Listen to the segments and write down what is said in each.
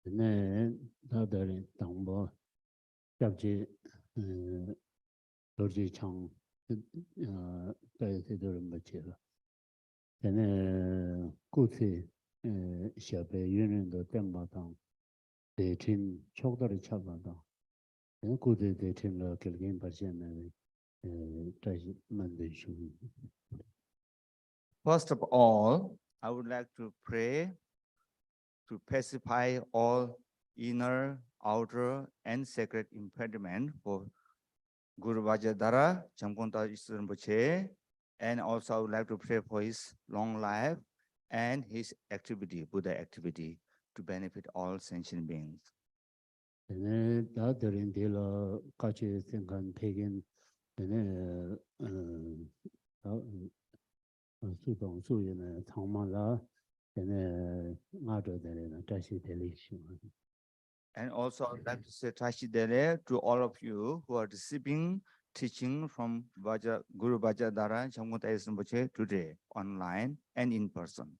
네, 다들 당부 잡지 도지청 대대들 맞지라. 네, 구치 샤베 유는도 땡마당 대팀 초도를 잡아다. 네, 구대 대팀을 결긴 발전에 다시 만들죠. First of all, I would like to pray to pacify all inner, outer, and sacred impediment for Guru Vajradhara, Chamgon Rinpoche, and also I would like to pray for his long life and his activity, Buddha activity, to benefit all sentient beings. 네, 다들은 딜러 같이 생각 대긴 네, 수동 수연의 장마라 네, 나도들은 다시 들리시오. And also I would like to say Tashi Dele to all of you who are receiving teaching from Guru Vajradhara Chamgon Rinpoche today, online and in person.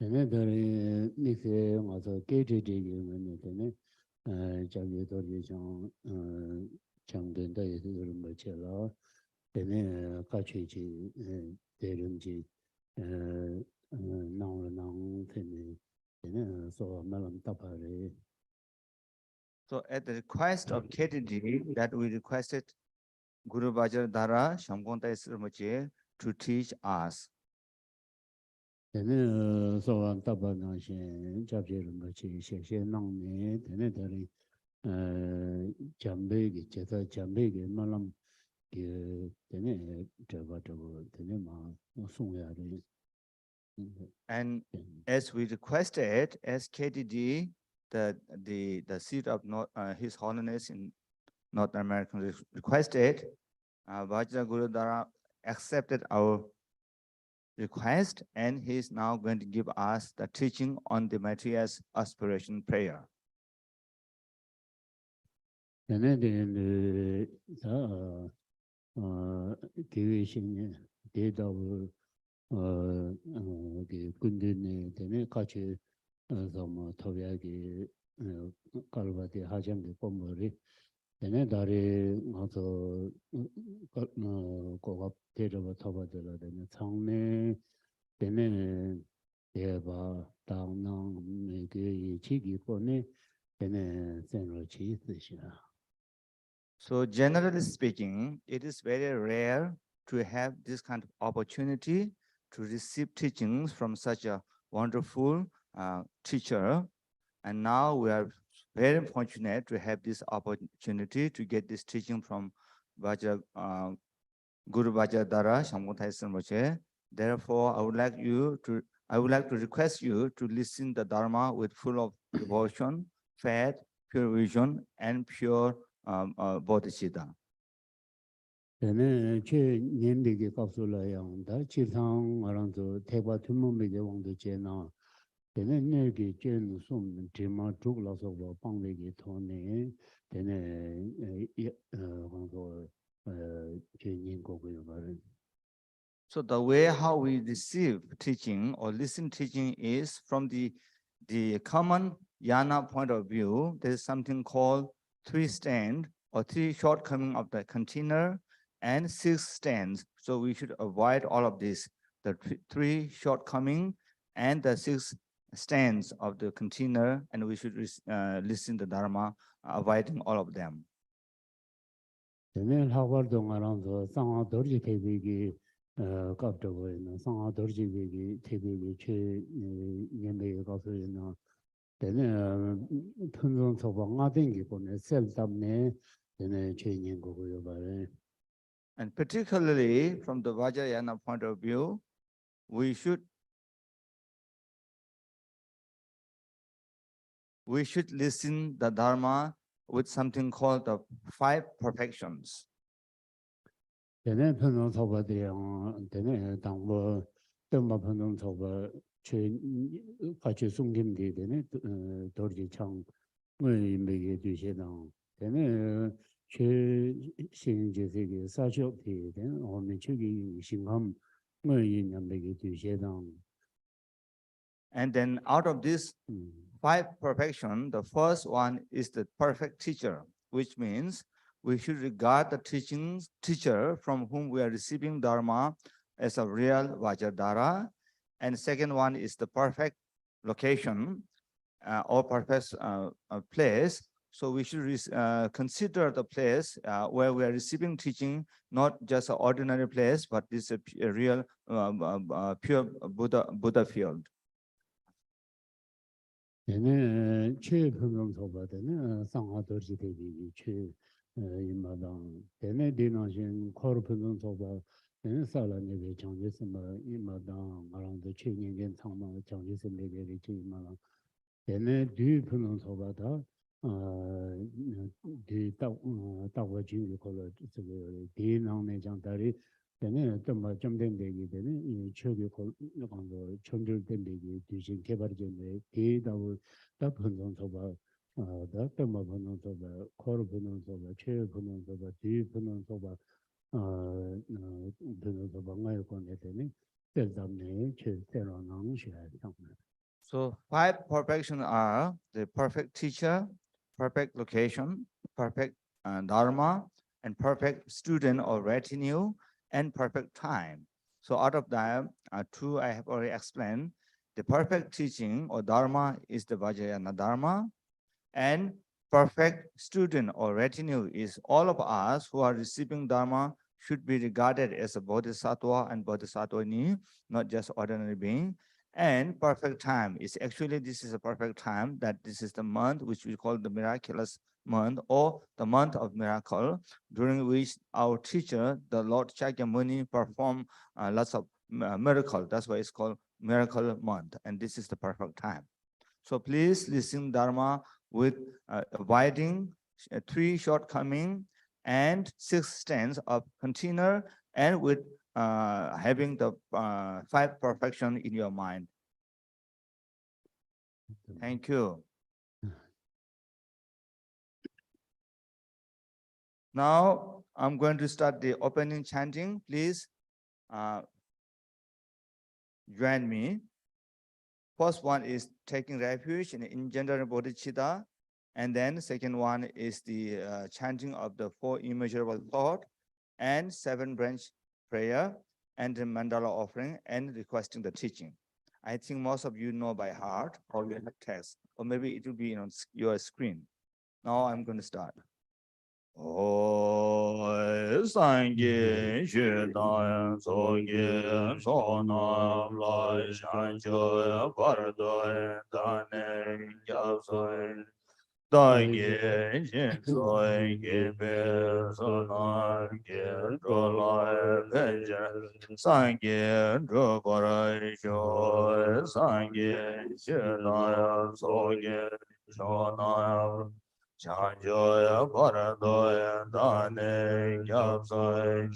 얘네들이 이제 와서 깨지지기는 되네. 저기도 좀 장된다 이들은 뭐처럼 되네. 같이지 대령지 나오는 되네. 되네. 소 말은 답하래. So at the request of KTD that we requested Guru Vajradhara Chamgon Rinpoche to teach us. 되네. 소원 답하나신 잡지는 뭐지? 세세 나오네. 되네들이 잠배기 제가 잠배기 말람 되네. 저거 되네 막 송해야 돼. And as we requested, as KTD, the seat of His Holiness in North America requested, Vajra Gurudhara accepted our request, and he is now going to give us the teaching on the Maitreya's aspiration prayer. 얘네들은 다 계획性대답을 군대에 되네 같이 뭐 토비하기 갈바디 하장기 pomori 얘네 다리 가서 고갑 대접을 토바들어 되네 상내 되네 대바 당능 이게 지기 보내 되네 생로 지스시라. So generally speaking, it is very rare to have this kind of opportunity to receive teachings from such a wonderful teacher. And now we are very fortunate to have this opportunity to get this teaching from Guru Vajradhara Chamgon Rinpoche. Therefore, I would like to request you to listen the Dharma with full of devotion, faith, pure vision, and pure bodhicitta. 얘네 제 년대기 값을라야한다. 지상 알아서 대바 tumum에게 왕도 제나. 얘네 내기 제는 숨 제마 죽라서 뭐 방내기 돈에 얘네 왕도 제인고고요 말은. So the way how we receive teaching or listen teaching is from the common Yana point of view. There is something called 3 stand or 3 shortcoming of the container and 6 stands. So we should avoid all of this, the 3 shortcoming and the 6 stands of the container, and we should listen to Dharma, avoiding all of them. 얘네 학월동 알아서 상하더지 대비기 갑자기 상하더지 대비기 최 년대기 가서는 얘네 편성 소방하던 게 보내 셀 때문에 얘네 죄인 거고요 말에. And particularly from the Vajrayana point of view, we should listen the Dharma with something called the 5 perfections. 얘네 편성 소바대요. 얘네 당뭐 뜸바 편성 소바 최 같이 숨김디 되네 도르지 창 뭐이메게 주시당 얘네 최 신제세계 사쇼티 된 오늘 저기 신감 뭐이냐메게 주시당 And then out of this 5 perfection, the first one is the perfect teacher, which means we should regard the teacher from whom we are receiving Dharma as a real Vajradhara. And second one is the perfect location or perfect place. So we should consider the place where we are receiving teaching, not just an ordinary place, but this is a real pure Buddha field. 얘네 최분명 소바되는 상하도지 대비 최 임마당 얘네 디나신 코르분명 소바 얘네 살아내게 정제스마 임마당 말한데 최년gen 상망 정제스내게 임마당 얘네 뒤분명 소바다 뒤다와진 콜로 그 디나네 장다리 얘네 좀 된대기 되는 이 최고 콜로 천절된 대기 뒤신 개발전에 대다고 다 분선 소바 다 때마 분선 소바 코르 분선 소바 최 분선 소바 뒤 분선 소바 분선 소바 가요 관계 되는 때담네 최대로는 시야 So 5 perfections are the perfect teacher, perfect location, perfect dharma, and perfect student or retinue, and perfect time. So out of them, 2 I have already explained. The perfect teaching or dharma is the Vajrayana dharma, and perfect student or retinue is all of us who are receiving dharma should be regarded as a bodhisattva and bodhisattvini, not just ordinary being. And perfect time is actually, this is a perfect time, that this is the month which we call the miraculous month or the month of miracle, during which our teacher, the Lord Shakyamuni, perform lots of miracles. That's why it's called miracle month, and this is the perfect time. So please listen Dharma with avoiding 3 shortcomings and 6 stands of container, and with having the 5 perfection in your mind. Thank you. Now I'm going to start the opening chanting. Please join me. First one is taking refuge in engendering bodhicitta, and then second one is the chanting of the 4 immeasurable thought and 7 branch prayer and the mandala offering and requesting the teaching. I think most of you know by heart, or you have text, or maybe it will be on your screen. Now I'm going to start. Sangye Shudaya Soye Sona Lai Shanjo Pardoy Dane Yapsoy Dage Shinsoy Gibe Sona Gedrolai Pejer Sangye Drogorai Shoy Sangye Shudaya Soye Sona Chanjoya Paradoya Dane Yapsoy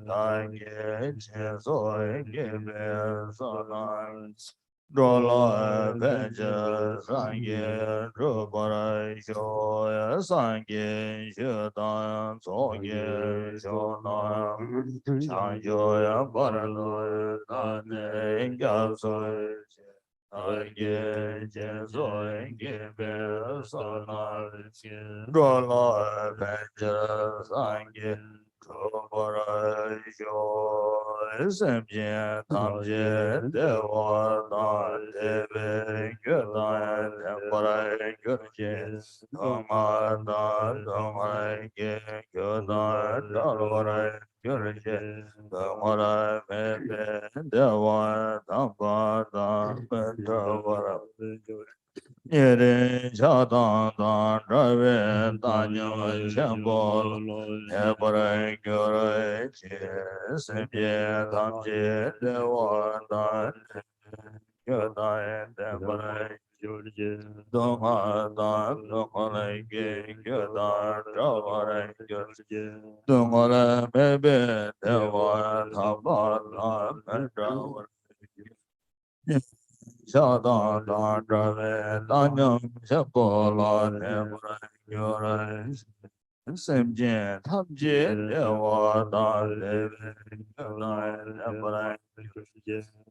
Dage Chinsoy Gibe Sona Drola Peja Sangye Drobarai Shoya Sangye Shudan Soye Shona Chanjoya Paradoya Dane Yapsoy Dage Chinsoy Gibe Sona Drola Peja Sangye Drobarai Shoya Semje Tamje Dewa Da Debe Gyudan Temporai Gyurje Dhamma Da Dhammarai Gyudan Dalvarai Gyurje Dhammarai Mebe Dewa Dhamma Da Dhammarai Yere Chatan Dan Rave Danyo Chamgon Eparai Gyurai Che Semje Tamje Dewa Dan Gyudan Temporai Dhamma Dan Dhammarai Gyudan Dalvarai Gyurje Dhammarai Mebe Dewa Dhamma Dan Dhammarai Shada da drave danyam shakola temura yurais Semjen Tamje Dewa Da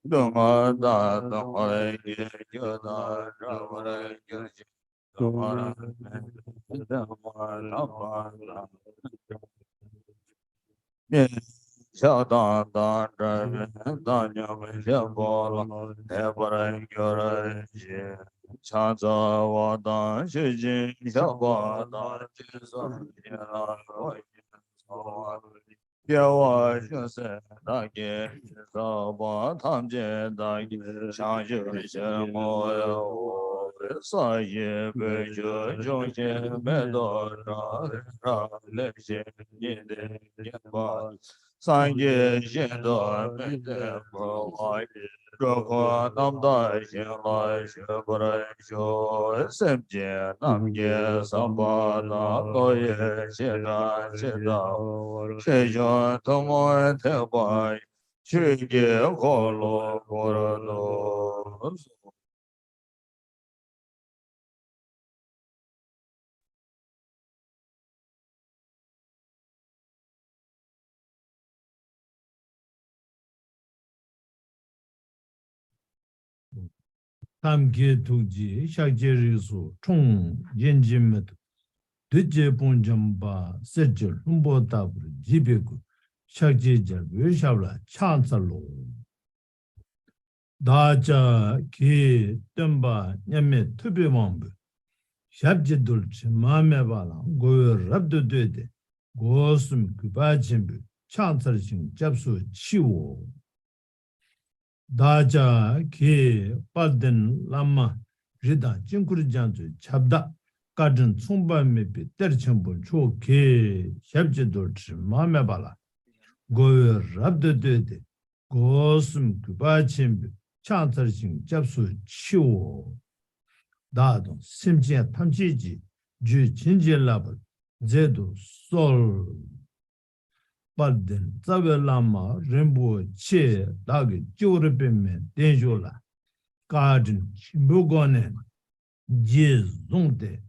Dunga Da Dhamare Yoda Ramare Dhamara Dhamara Shada Da Da Nyam Bola Devara Yora Chaza Wada Shijin Shabada Jisa Yawa Shase Dagi Saba Tamje Dagi Shangju Shemoyo Saye Beju Jongje Medo Ra Lepse Yede Yaba Sanje Shendo Mete Bawai Rokwa Namda Shenlai Shebra Sho Semje Namje Sambada Koye Sheda Sheda Sheja Tomoy Tebai Shige Kolo Korano Tamge Tuji, Shakjerisu, Chung, Yenjimet, Duje Punjamba, Sergil, Humbo Tabur, Jibeku, Shakjejar, Vishabla, Chancellor. Daja, Ki, Temba, Yame, Tubimambu, Shabjedulch, Mamebala, Go Rabdu Dede, Gosum, Kubajimbu, Chancellor, Japsu, Chiwo. Daja ke palden lama rida jinkuri janju chabda kadin tsumba mebi terchenbun cho ke shabje dolchi mame bala goyo rabdo dede gosum kubachimbi chantarshin japsu chiwo dadon simjiya tamchiji ju chinje labar zedo sol Balden, Zawe Lama, Rimbo, Che, Dagi, Juripime, Denjola, Garden, Chimbugonen, Je, Zongde,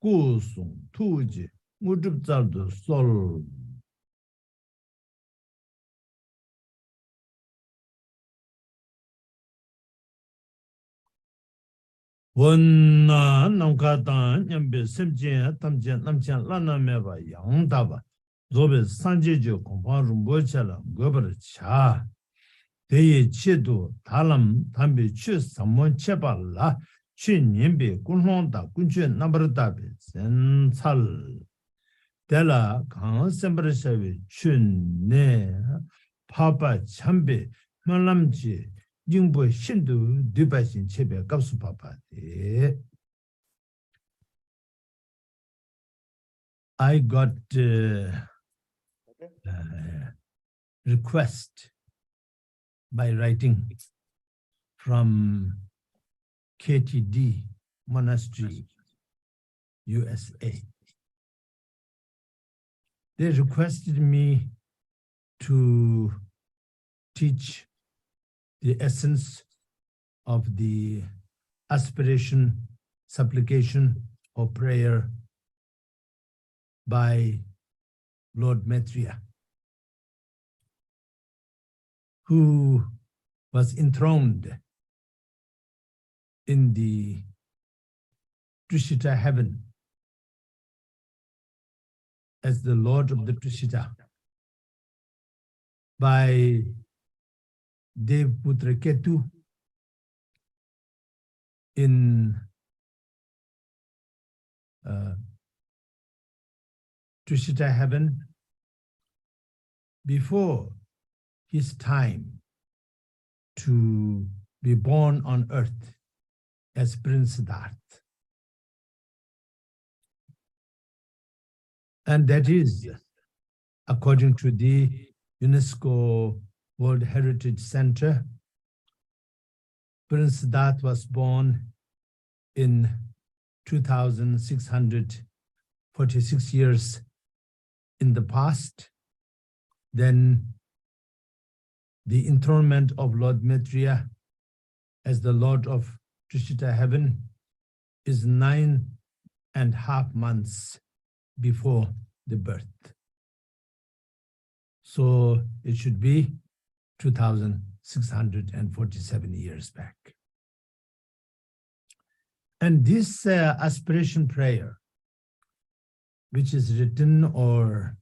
Gusung, Tuji, Mudubzaldo, Sol. Wonna, Namkatan, Yambe, Simjian, Tamjian, Namjian, Lana Meva, Yang Daba, Zobe, Sanjejo, Kompan Rumbochala, Gober Cha. 대의 치도 달람 담비 취 삼원 체발라 취 님비 군홍다 군주의 남버다베 센살 데라 강 셈버셔비 춘네 파파 참비 말람지 징보 신도 뒤바신 체베 값수 파파데 I got request by writing from KTD Monastery, USA. They requested me to teach the essence of the aspiration, supplication, or prayer by Lord Maitreya, who was enthroned in the Trishita heaven as the Lord of the Trishita by Devputra Ketu in Trishita heaven before his time to be born on earth as Prince Siddhartha. And that is, according to the UNESCO World Heritage Center, Prince Siddhartha was born in 2,646 years in the past. Then the enthronement of Lord Maitreya as the Lord of Trishita heaven is 9.5 months before the birth. So it should be 2,647 years back. And this aspiration prayer, which is written or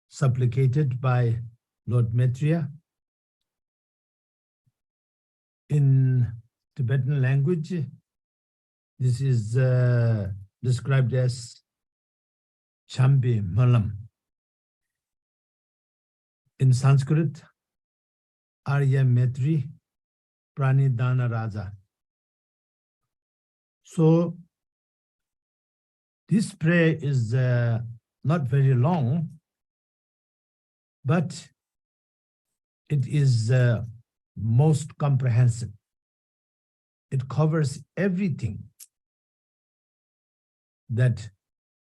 supplicated by Lord Maitreya in Tibetan language, this is described as Chambi Malam. In Sanskrit, Arya Maitri Pranidhana Raja. So this prayer is not very long, but it is most comprehensive. It covers everything that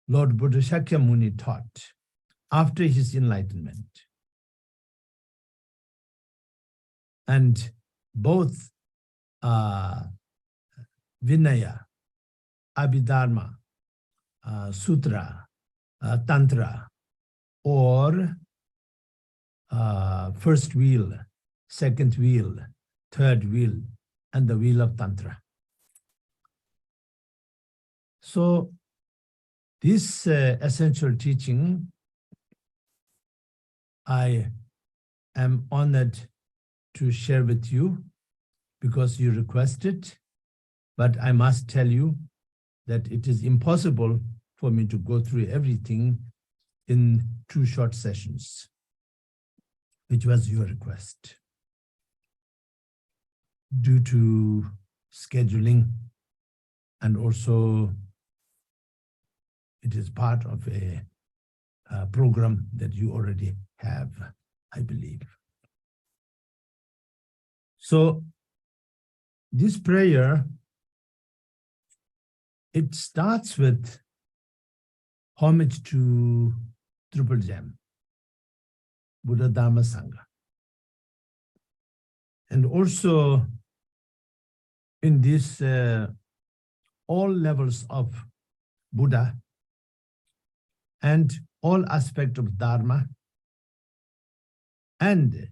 Lord Buddha Shakyamuni taught after his enlightenment. And both Vinaya, Abhidharma, Sutra, Tantra, or first wheel, second wheel, third wheel, and the wheel of Tantra. So this essential teaching, I am honored to share with you because you requested, but I must tell you that it is impossible for me to go through everything in 2 short sessions, which was your request. Due to scheduling, and also it is part of a program that you already have, I believe. So this prayer, it starts with homage to Triple Gem, Buddha, Dharma, Sangha. And also in this, all levels of Buddha and all aspects of Dharma and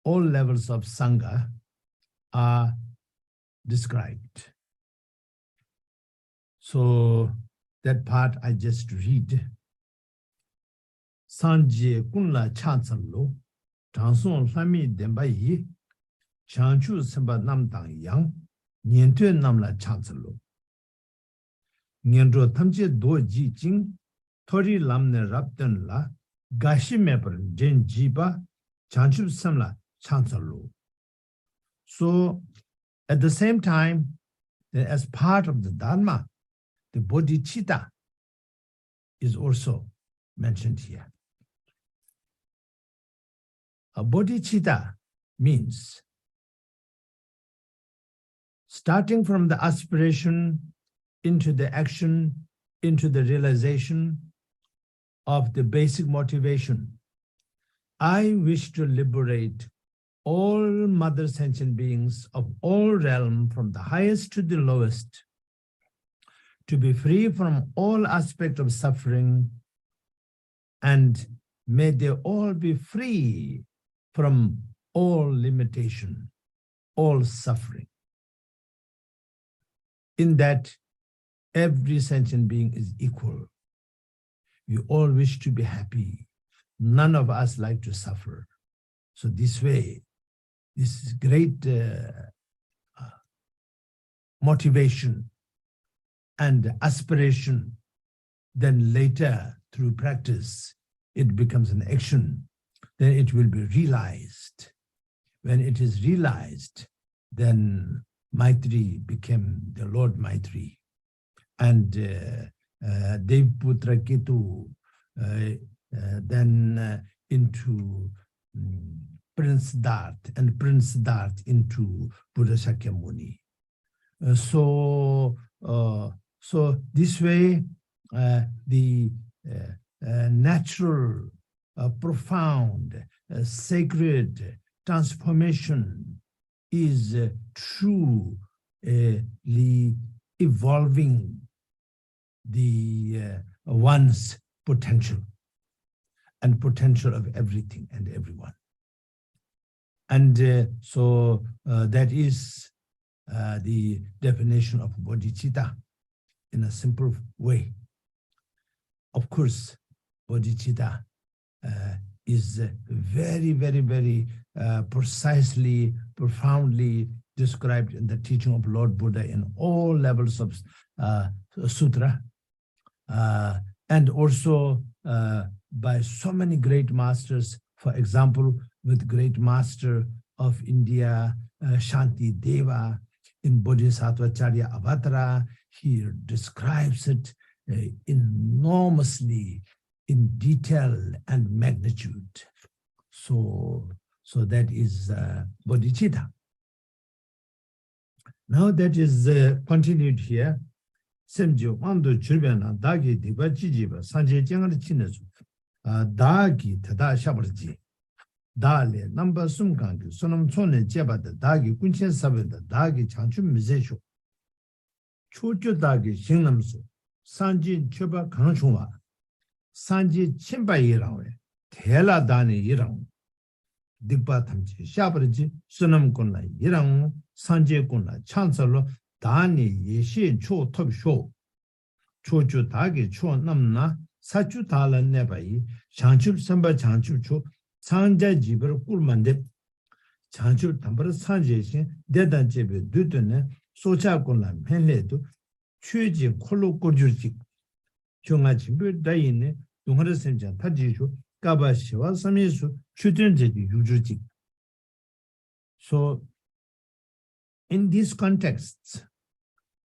all levels of Sangha are described. So that part I just read. Sanje kunla chansanlo, chanson sami dembayi, chanchu semba namdang yang, niente namla chansanlo. Niento tamche do ji jing, tori lamne rapten la, gashi meper jen jiba, chanchu samla chansanlo. So at the same time, as part of the Dharma, the bodhicitta is also mentioned here. A bodhicitta means starting from the aspiration into the action, into the realization of the basic motivation. I wish to liberate all mother sentient beings of all realms, from the highest to the lowest, to be free from all aspects of suffering, and may they all be free from all limitation, all suffering. In that, every sentient being is equal. We all wish to be happy. None of us like to suffer. So this way, this is great motivation and aspiration. Then later, through practice, it becomes an action. Then it will be realized. When it is realized, then Maitri became the Lord Maitri. And Devputra Ketu, then into Prince Dart, and Prince Dart into Buddha Shakyamuni. So this way, the natural, profound, sacred transformation is truly evolving the one's potential and potential of everything and everyone. And so that is the definition of bodhicitta in a simple way. Of course, bodhicitta is very, very, very precisely, profoundly described in the teaching of Lord Buddha in all levels of sutra, and also by so many great masters. For example, with great master of India, Shanti Deva, in Bodhisattva Charya Avatara, he describes it enormously in detail and magnitude. So that is bodhicitta. Now that is continued here. Semjo ando chubena dagi diba jijiba sanje jangar chinesu dagi tada shabarji dale number sumkangi sonam chone jebada dagi kunchen sabeda dagi chanchu mizecho chuchu dagi shingnamsu sanje chuba kanchungwa sanje chimba yirawe tela dani yirang digba tamchi shabarji sonam kunna yirang sanje kunna chansalo 다니 예시 초 톱쇼 초주 다기 초 남나 사주 달은 내바이 장출 선바 장출 초 상자 집을 꿀만데 장출 담벌 산제신 대단 집에 두드네 소차군나 팬레도 최지 콜로 꼴줄지 정아 집을 다이네 동하르 선장 타지주 까바시와 삼이수 추든제디 유주지. So in these contexts,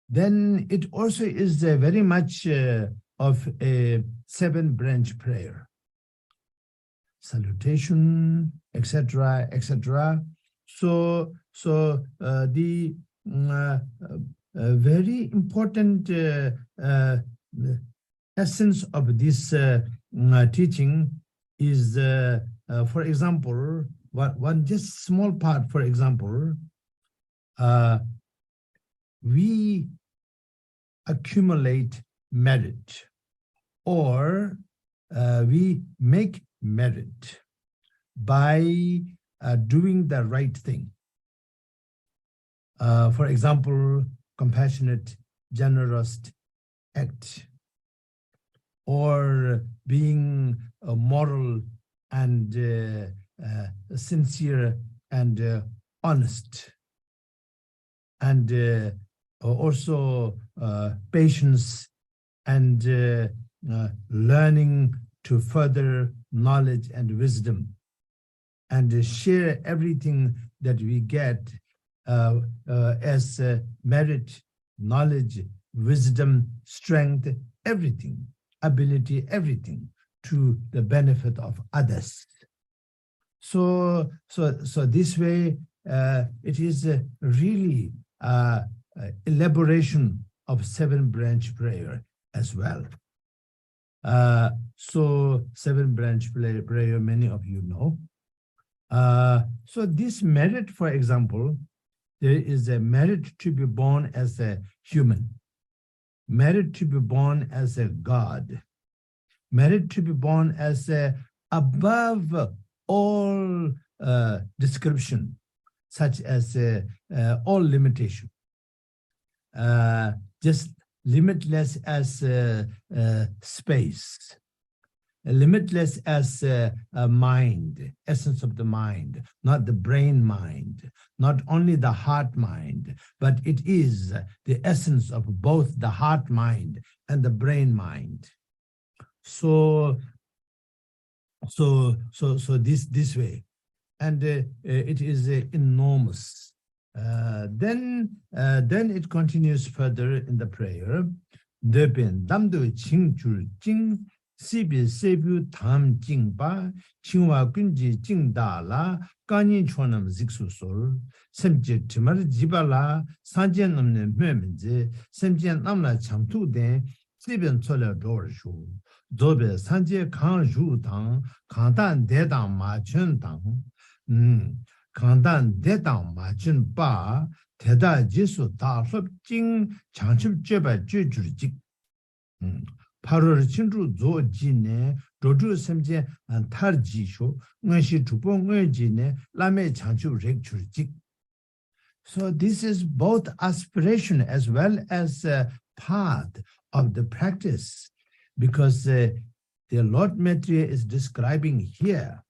then it also is very much of a 7-branch prayer. Salutation, etc., etc. So the very important essence of this teaching is, for example, one just small part, for example, we accumulate merit, or we make merit by doing the right thing. For example, compassionate, generous act, or being moral and sincere and honest, and also patience and learning to further knowledge and wisdom, and share everything that we get as merit, knowledge, wisdom, strength, everything, ability, everything, to the benefit of others. So this way, it is really elaboration of 7-branch prayer as well. So 7-branch prayer, many of you know. So this merit, for example, there is a merit to be born as a human, merit to be born as a God, merit to be born as a above all description, such as all limitation, just limitless as space, limitless as mind, essence of the mind, not the brain mind, not only the heart mind, but it is the essence of both the heart mind and the brain mind. So this way, and it is enormous. Then it continues further in the prayer. Deben damdo chingchul jing sibi sebu tam jingba chingwa kunji jingda la kanyi chonam ziksu sol semje timar jibala sanjen namne memenje semjen namla chamtu den siben chola dorshu dobe sanje kan ju dang kandan dedang ma chen dang kandan dedang ma chen ba teda jisu da lop jing changchib jeba jujur jik Paror Chindu Zo Jine, Dodu Semje and Tarjisho, Ngashi Tupong Jine, Lame Chanchu Rekchurjik. So this is both aspiration as well as path of the practice, because the Lord Maitreya is describing here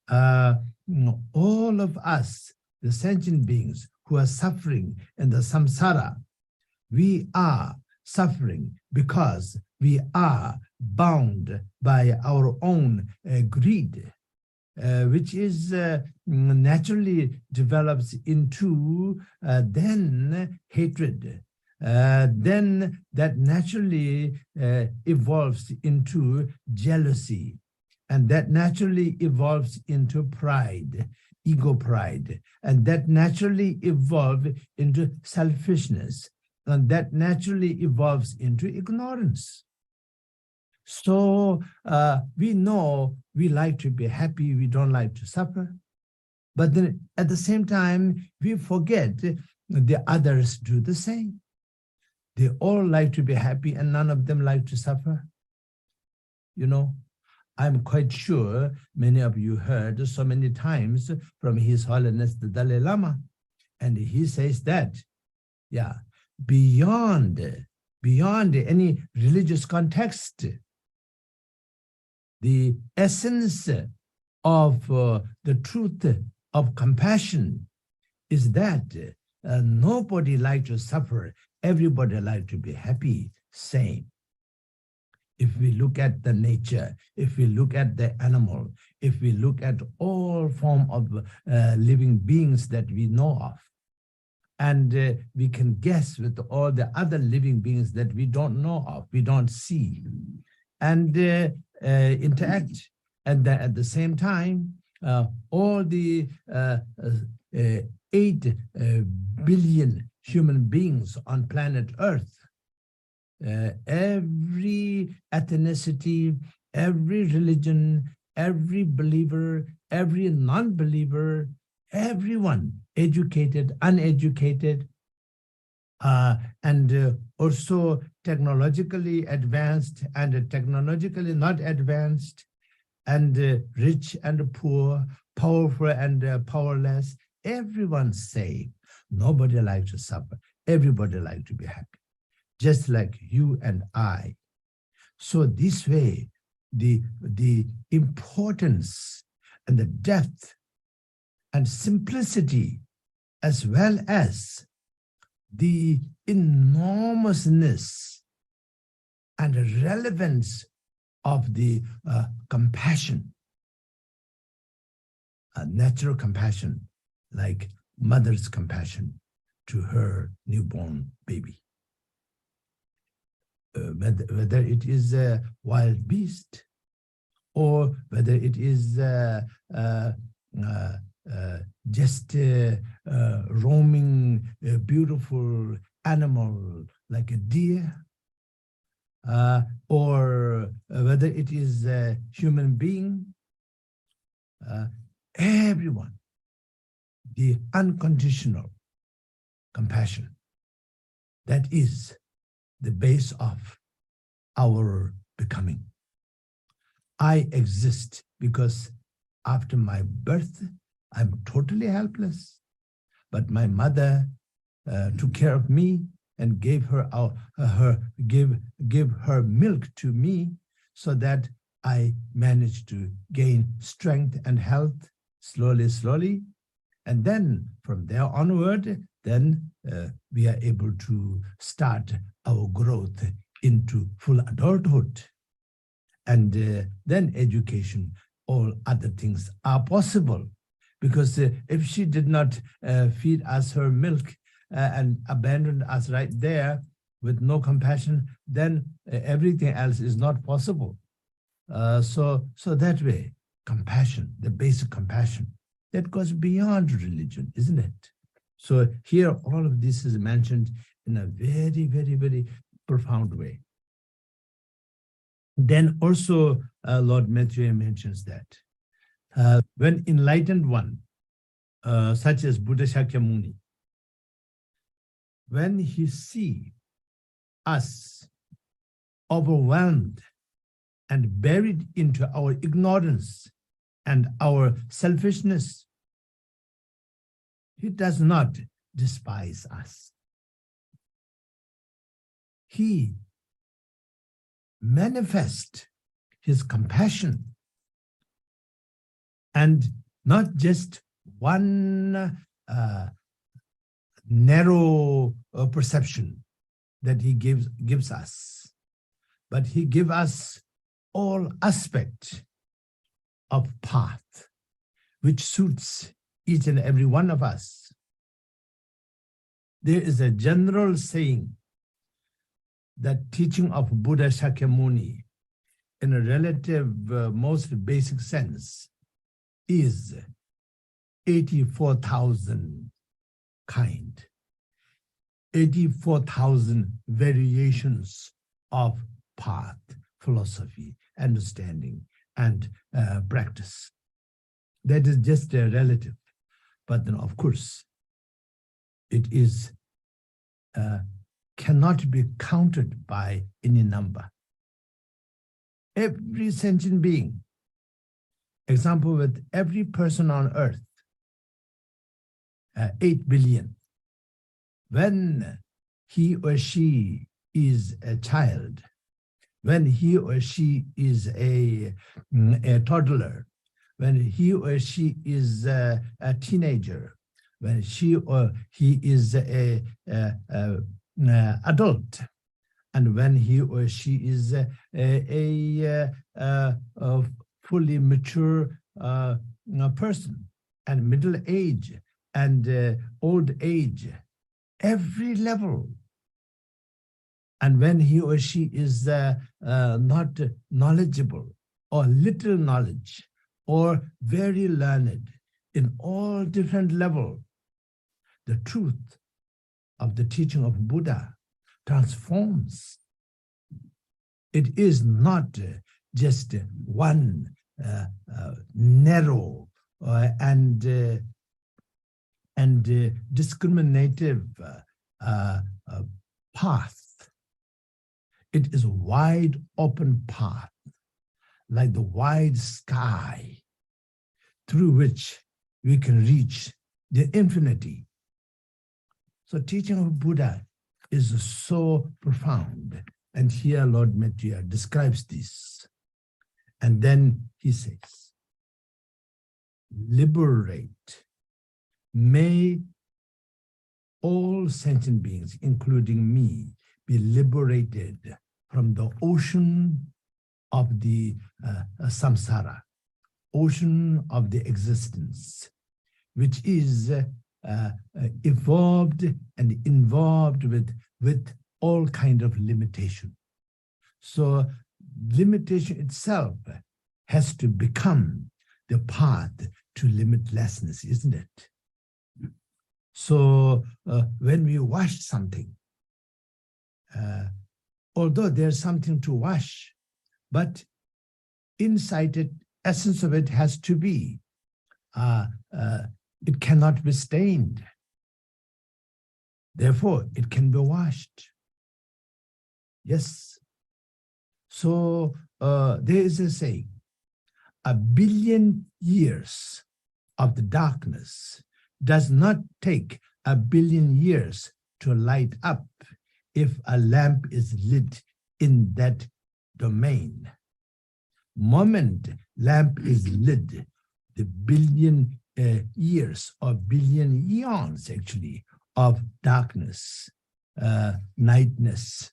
all of us, the sentient beings who are suffering in the samsara. We are suffering because we are bound by our own greed, which is naturally develops into then hatred. Then that naturally evolves into jealousy, and that naturally evolves into pride, ego pride, and that naturally evolves into selfishness, and that naturally evolves into ignorance. So we know we like to be happy, we don't like to suffer, but then at the same time, we forget the others do the same. They all like to be happy and none of them like to suffer. You know, I'm quite sure many of you heard so many times from His Holiness the Dalai Lama, and he says that, yeah, beyond any religious context, the essence of the truth of compassion is that nobody likes to suffer, everybody likes to be happy, same. If we look at the nature, if we look at the animal, if we look at all form of living beings that we know of, and we can guess with all the other living beings that we don't know of, we don't see, and interact. And at the same time, all the 8 billion human beings on planet Earth, every ethnicity, every religion, every believer, every non-believer, everyone, educated, uneducated, and also technologically advanced and technologically not advanced, and rich and poor, powerful and powerless, everyone say, nobody likes to suffer, everybody likes to be happy, just like you and I. So this way, the importance and the depth and simplicity, as well as the enormousness and relevance of the compassion, natural compassion, like mother's compassion to her newborn baby. Whether it is a wild beast, or whether it is just a roaming, beautiful animal like a deer, or whether it is a human being, everyone, the unconditional compassion, that is the base of our becoming. I exist because after my birth, I'm totally helpless. But my mother took care of me and gave her give her milk to me, so that I managed to gain strength and health slowly. And then from there onward, then we are able to start our growth into full adulthood. And then education, all other things are possible. Because if she did not feed us her milk and abandoned us right there with no compassion, then everything else is not possible. So that way, compassion, the basic compassion, that goes beyond religion, isn't it? So here, all of this is mentioned in a very, very, very profound way. Then also, Lord Maitreya mentions that when enlightened one, such as Buddha Shakyamuni, when he see us overwhelmed and buried into our ignorance and our selfishness, he does not despise us. He manifests his compassion, and not just one narrow perception that he gives us, but he gives us all aspects of path which suits each and every one of us. There is a general saying that teaching of Buddha Shakyamuni in a relative most basic sense is 84,000 kind, 84,000 variations of path, philosophy, understanding, and practice. That is just a relative. But then, of course, it is cannot be counted by any number. Every sentient being, example with every person on earth, 8 billion, when he or she is a child, when he or she is a toddler, when he or she is a teenager, when she or he is a adult, and when he or she is a fully mature person, and middle age and old age, every level. And when he or she is not knowledgeable or little knowledge or very learned in all different levels, the truth of the teaching of Buddha transforms. It is not just one narrow and discriminative path. It is a wide open path, like the wide sky, through which we can reach the infinity. So teaching of Buddha is so profound. And here Lord Maitreya describes this. And then he says, liberate. May all sentient beings, including me, be liberated from the ocean of the samsara, ocean of the existence, which is evolved and involved with all kind of limitation. So limitation itself has to become the path to limitlessness, isn't it? So when we wash something, although there's something to wash, but inside it, essence of it has to be, it cannot be stained. Therefore, it can be washed. Yes. So there is a saying, 1 billion years of the darkness does not take 1 billion years to light up if a lamp is lit in that domain. Moment lamp is lit, the billion years or billion eons actually of darkness, nightness,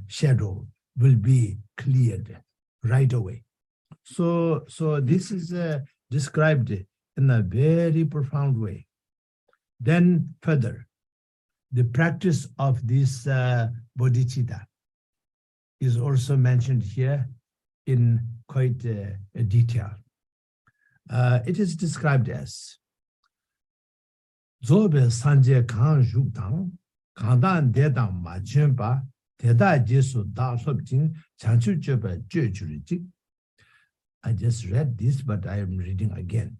shadow will be cleared right away. So this is described in a very profound way. Then further, the practice of this bodhicitta is also mentioned here in quite detail. It is described as Zobe Sanje Khan Jugdang, Kandan Dedang Ma Chunpa, Teda Jesu Da Sobjing, Chanchu Chöpa Jujuriji. I just read this, but I am reading again.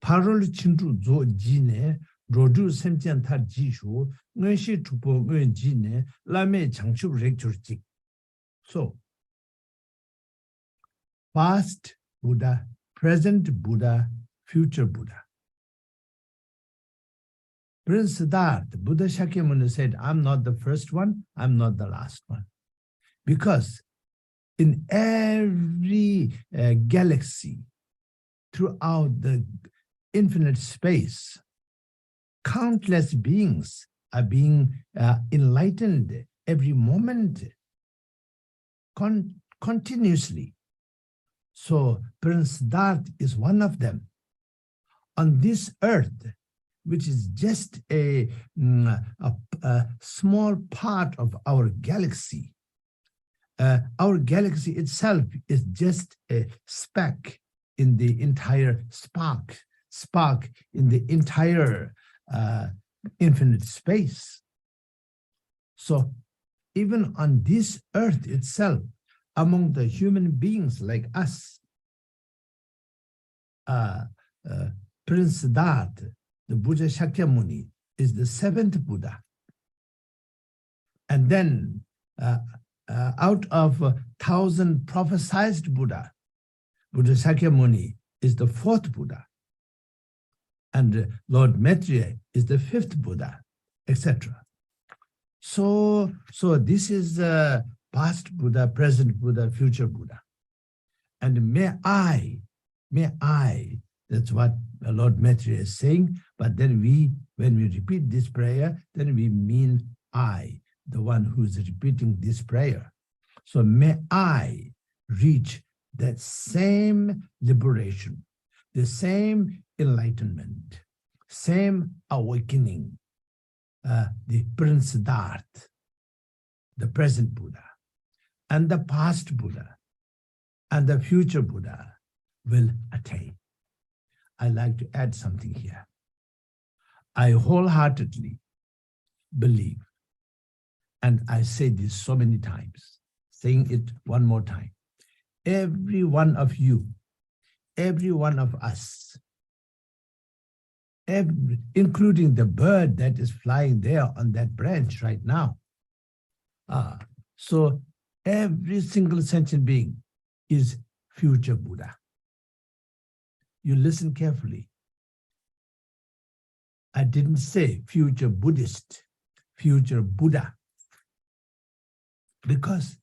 Parol Chintu Zo Jine, Rodu Semtian Tar Jishu, Ngenshi Tupo Ngen Jine, Lame Chanchu Rekjurji. So, past Buddha, present Buddha, future Buddha. Prince Siddhartha, Buddha Shakyamuni said, I'm not the first one, I'm not the last one. Because in every galaxy, throughout the infinite space, countless beings are being enlightened every moment, continuously. So Prince Siddhartha is one of them. On this earth, which is just a small part of our galaxy itself is just a speck in the entire spark in the entire infinite space. So even on this earth itself, among the human beings like us, Prince Siddhartha, the Buddha Shakyamuni, is the seventh Buddha. And then out of 1,000 prophesied Buddha, Buddha Shakyamuni is the fourth Buddha. And Lord Maitreya is the fifth Buddha, etc. So this is past Buddha, present Buddha, future Buddha. And may I, that's what Lord Maitreya is saying, but then when we repeat this prayer, then we mean I, the one who is repeating this prayer. So may I reach that same liberation, the same enlightenment, same awakening, the Prince Siddhartha, the present Buddha, and the past Buddha, and the future Buddha will attain. I'd like to add something here. I wholeheartedly believe, and I say this so many times, saying it one more time, every one of you, every one of us, including the bird that is flying there on that branch right now. So every single sentient being is future Buddha. You listen carefully. I didn't say future Buddhist, future Buddha, because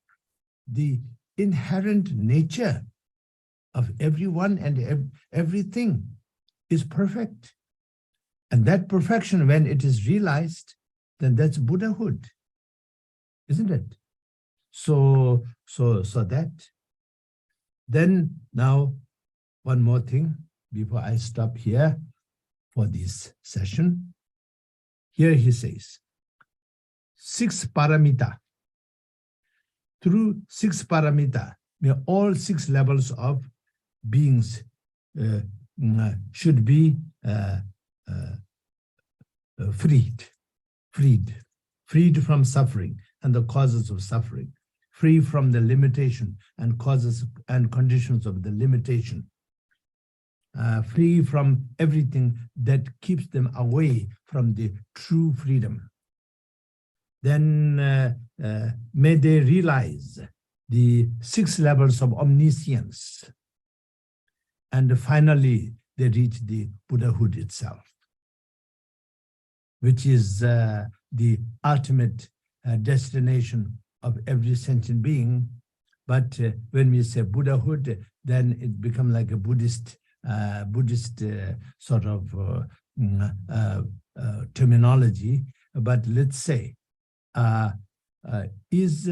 the inherent nature of everyone and everything is perfect. And that perfection, when it is realized, then that's Buddhahood, isn't it? So that. Then now, one more thing before I stop here for this session. Here he says, 6 paramita. Through 6 paramita, may all 6 levels of beings should be freed from suffering and the causes of suffering, free from the limitation and causes and conditions of the limitation, free from everything that keeps them away from the true freedom. Then may they realize the 6 levels of omniscience, and finally they reach the Buddhahood itself, which is the ultimate destination of every sentient being. But when we say Buddhahood, then it becomes like a Buddhist sort of terminology. But let's say, is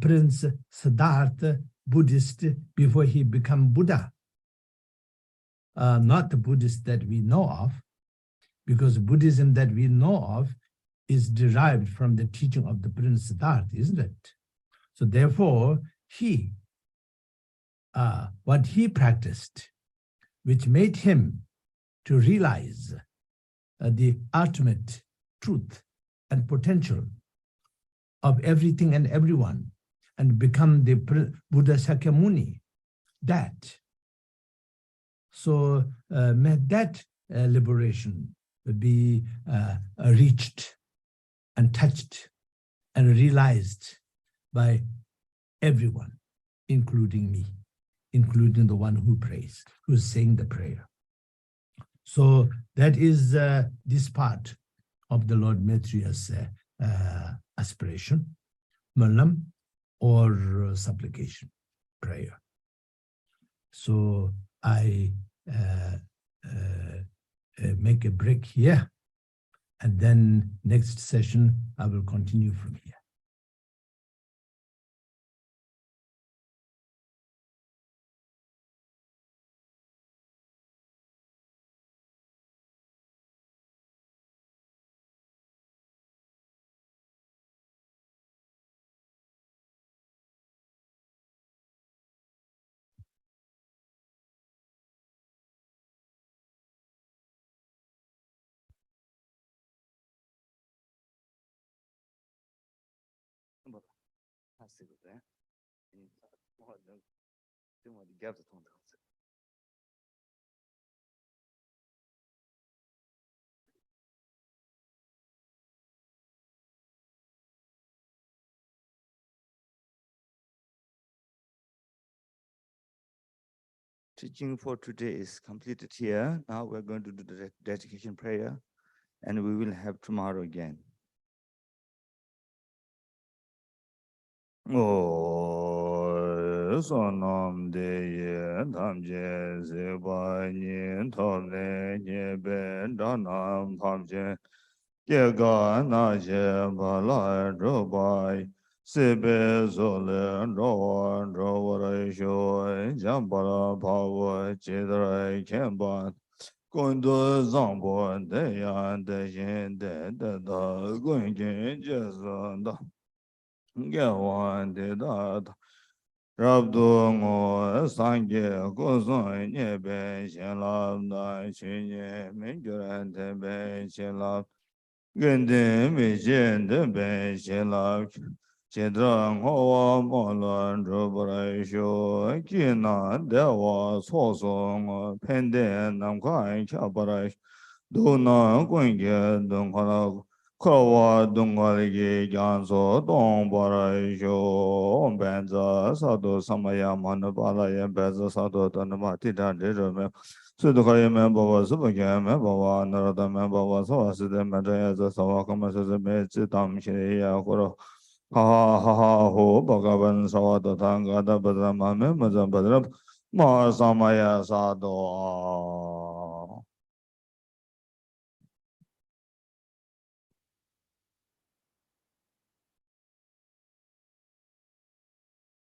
Prince Siddhartha Buddhist before he became Buddha? Not the Buddhist that we know of, because Buddhism that we know of is derived from the teaching of the Prince Siddhartha, isn't it? So therefore, what he practiced, which made him to realize the ultimate truth and potential of everything and everyone, and become the Buddha Shakyamuni, that. So may that liberation be reached and touched and realized by everyone, including me, including the one who prays, who's saying the prayer. So that is this part of the Lord Maitreya's aspiration, malam, or supplication, prayer. So I make a break here, and then next session I will continue from here. Teaching for today is completed here. Now we're going to do the dedication prayer, and we will have tomorrow again. Sonam de Tamje Zebayin Tole Yebe Danam Pamje Yega Naje Bala Robai Sebe Zole Rowan Rovara Shoy Jambara Pawa Chidra Kemban Kondo Zambo Deyan Dejen De Da Gunjin Jezanda Gawan De Da Rabdo Ngo Sangye Gozon Nyebe Shenlab Da Chinye Menjuran Tebe Shenlab Gende Mejen Tebe Shenlab Chedrang Hoa Molan Rubra Sho Kina Dewa Sosong Pende Namkai Chabarai Dona Gwenge Donghala Kawa Dongaligi Ganso Dongbara Sho Benza Sado Samaya Manabala Benza Sado Tanamati Dandome Sudokaya Member Subaka Member Narada Member was Hosted Maitreya Sawakama Mechitam Shia Horo Ha ha ha ho Bhagavan Savada Tanga Badra Mame Mazabadrab Ma Samaya Sado